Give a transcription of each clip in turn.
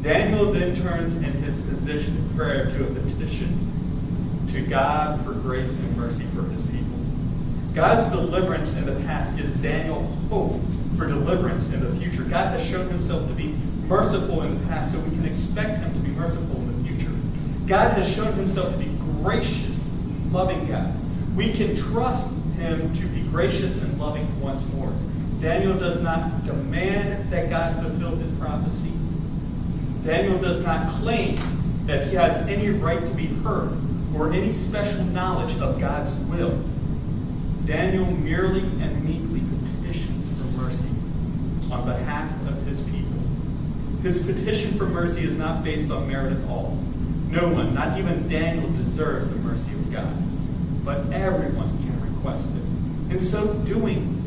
Daniel then turns in his position of prayer to a petition to God for grace and mercy for his people. God's deliverance in the past gives Daniel hope for deliverance in the future. God has shown himself to be merciful in the past, so we can expect him to be merciful in the future. God has shown himself to be gracious, loving God. We can trust him to be gracious and loving once more. Daniel does not demand that God fulfill his prophecy. Daniel does not claim that he has any right to be heard or any special knowledge of God's will. Daniel merely and meekly petitions for mercy on behalf of his people. His petition for mercy is not based on merit at all. No one, not even Daniel, deserves the mercy of God. But everyone can request it. In so doing,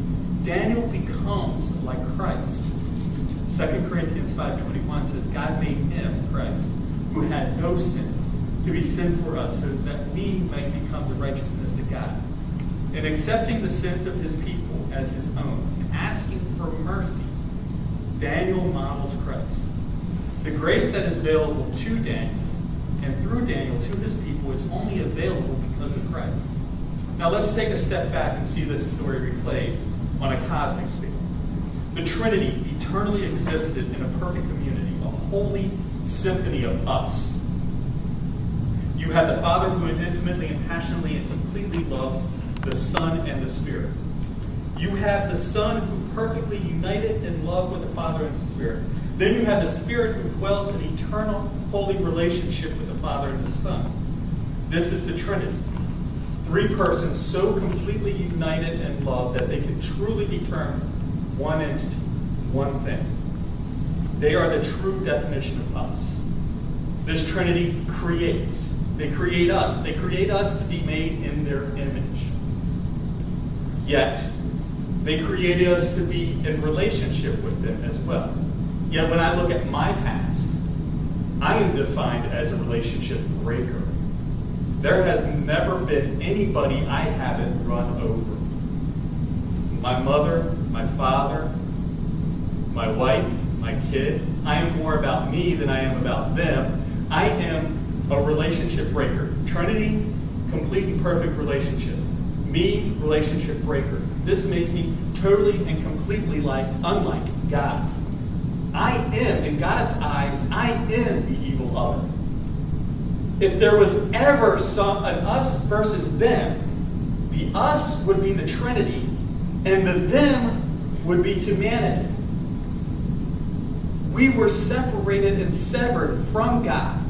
Daniel becomes like Christ. 2 Corinthians 5:21 says, God made him, Christ, who had no sin, to be sin for us, so that we might become the righteousness of God. In accepting the sins of his people as his own, and asking for mercy, Daniel models Christ. The grace that is available to Daniel, and through Daniel to his people, is only available because of Christ. Now let's take a step back and see this story replayed on a cosmic scale. The Trinity eternally existed in a perfect community, a holy symphony of us. You had the Father who intimately and passionately and completely loves the Son and the Spirit. You have the Son who perfectly united in love with the Father and the Spirit. Then you have the Spirit who dwells in eternal, holy relationship with the Father and the Son. This is the Trinity. Three persons so completely united in love that they can truly determine one entity, one thing. They are the true definition of us. This Trinity creates. They create us. They create us to be made in their image. Yet, they created us to be in relationship with them as well. Yet, when I look at my past, I am defined as a relationship breaker. There has never been anybody I haven't run over. My mother, my father, my wife, my kid. I am more about me than I am about them. I am a relationship breaker. Trinity, complete and perfect relationship. Me, relationship breaker. This makes me totally and completely unlike God. I am, in God's eyes, I am the evil other. If there was ever an us versus them, the us would be the Trinity, and the them would be humanity. We were separated and severed from God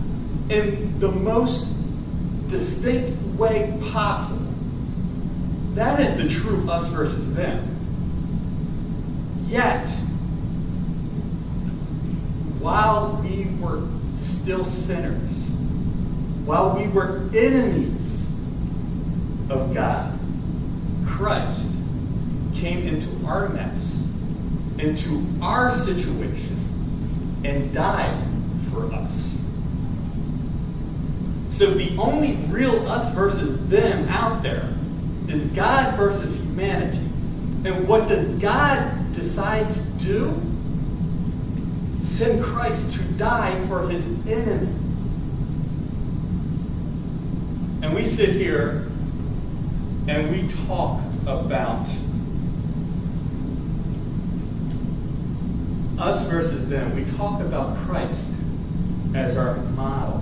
in the most distinct way possible. That is the true us versus them. Yet, while we were still sinners, while we were enemies of God, Christ came into our mess, into our situation, and died for us. So the only real us versus them out there is God versus humanity. And what does God decide to do? Send Christ to die for his enemy. And we sit here and we talk about us versus them. We talk about Christ as our model.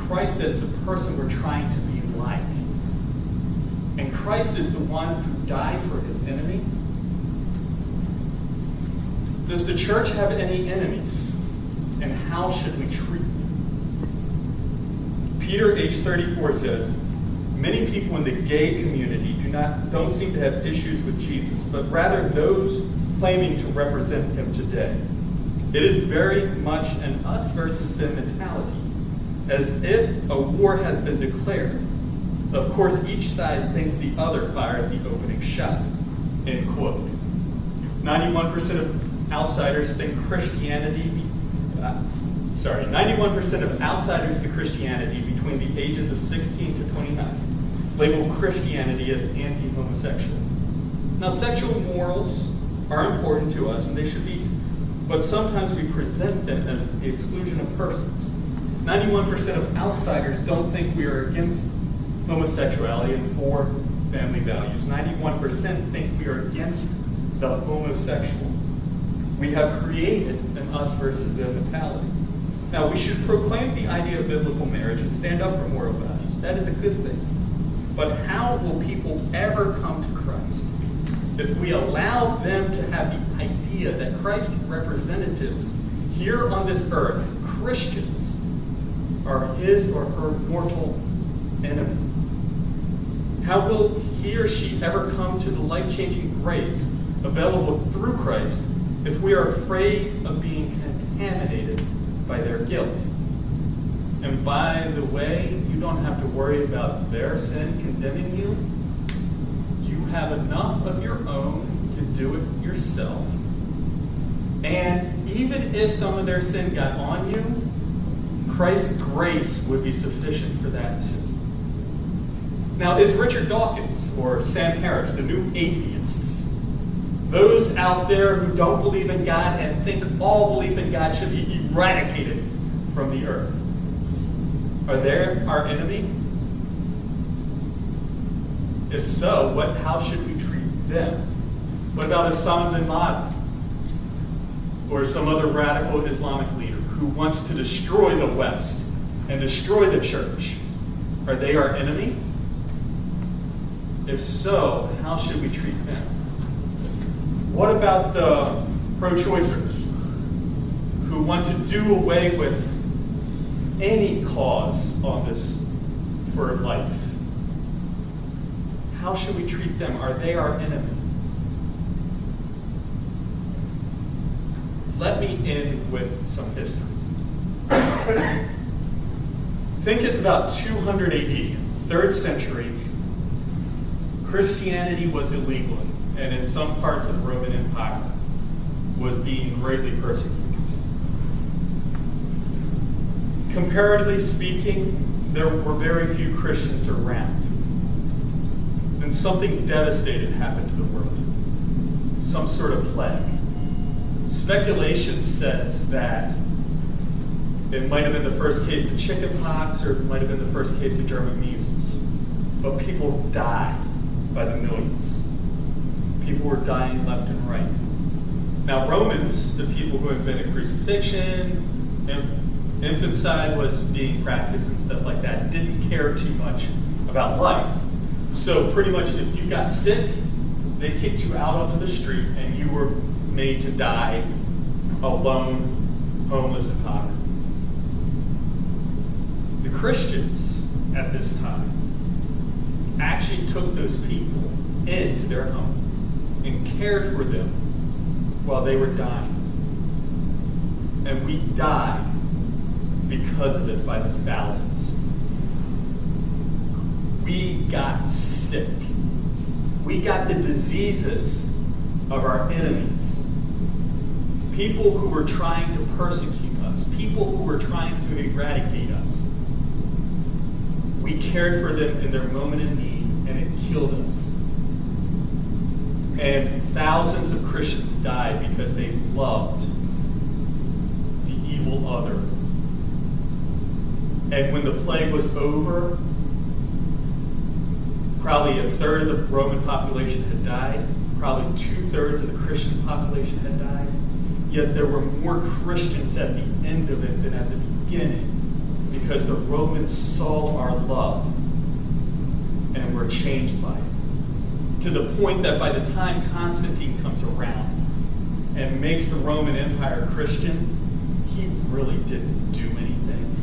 Christ as the person we're trying to be like. And Christ is the one who died for his enemy. Does the church have any enemies? And how should we treat them? Peter, age 34, says, many people in the gay community don't seem to have issues with Jesus, but rather those claiming to represent him today. It is very much an us versus them mentality, as if a war has been declared. Of course, each side thinks the other fired the opening shot. End quote. 91% of outsiders think 91% of outsiders to Christianity between the ages of 16 to 29 label Christianity as anti-homosexual. Now, sexual morals are important to us, and they should be but sometimes we present them as the exclusion of persons. 91% of outsiders don't think we are against homosexuality and for family values. 91% think we are against the homosexual. We have created an us versus them mentality. Now, we should proclaim the idea of biblical marriage and stand up for moral values. That is a good thing. But how will people ever come to Christ if we allow them to have the idea that Christ's representatives here on this earth, Christians, are his or her mortal enemy? How will he or she ever come to the life-changing grace available through Christ if we are afraid of being contaminated by their guilt? And by the way, you don't have to worry about their sin condemning you. You have enough of your own to do it yourself. And even if some of their sin got on you, Christ's grace would be sufficient for that too. Now, is Richard Dawkins or Sam Harris the new atheists? Those out there who don't believe in God and think all belief in God should be eradicated from the earth. Are they our enemy? If so, how should we treat them? What about Osama bin Laden or some other radical Islamic leader who wants to destroy the West and destroy the church? Are they our enemy? If so, how should we treat them? What about the pro-choicers who want to do away with any cause on this for life? How should we treat them? Are they our enemy? Let me end with some history. Think it's about 200 AD, 3rd century. Christianity was illegal, and in some parts of the Roman Empire was being greatly persecuted. Comparatively speaking, there were very few Christians around. And something devastating happened to the world. Some sort of plague. Speculation says that it might have been the first case of chickenpox, or it might have been the first case of German measles. But people died by the millions. People were dying left and right. Now, Romans, the people who invented crucifixion, infanticide was being practiced and stuff like that, didn't care too much about life. So pretty much if you got sick, they kicked you out onto the street and you were made to die alone, homeless, and poverty. The Christians at this time actually took those people into their home and cared for them while they were dying. And we died because of it by the thousands. We got sick. We got the diseases of our enemies. People who were trying to persecute us. People who were trying to eradicate us. We cared for them in their moment of need, and it killed us. And thousands of Christians died because they loved the evil other. And when the plague was over, probably a third of the Roman population had died. Probably 2/3 of the Christian population had died. Yet there were more Christians at the end of it than at the beginning, because the Romans saw our love and were changed by it. To the point that by the time Constantine comes around and makes the Roman Empire Christian, he really didn't do anything.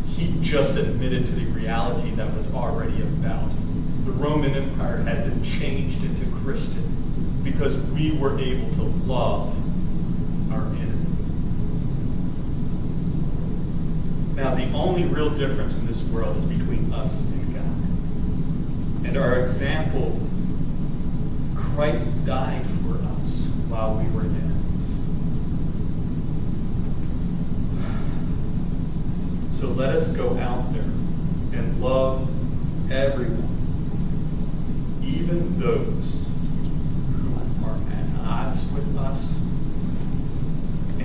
He just admitted to the reality that was already about. The Roman Empire had been changed into Christian because we were able to love our enemy. Now, the only real difference in this world is between us and God. And our example, Christ died for us while we were enemies. So let us go out there and love everyone, even those who are at odds with us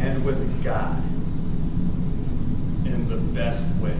and with God in the best way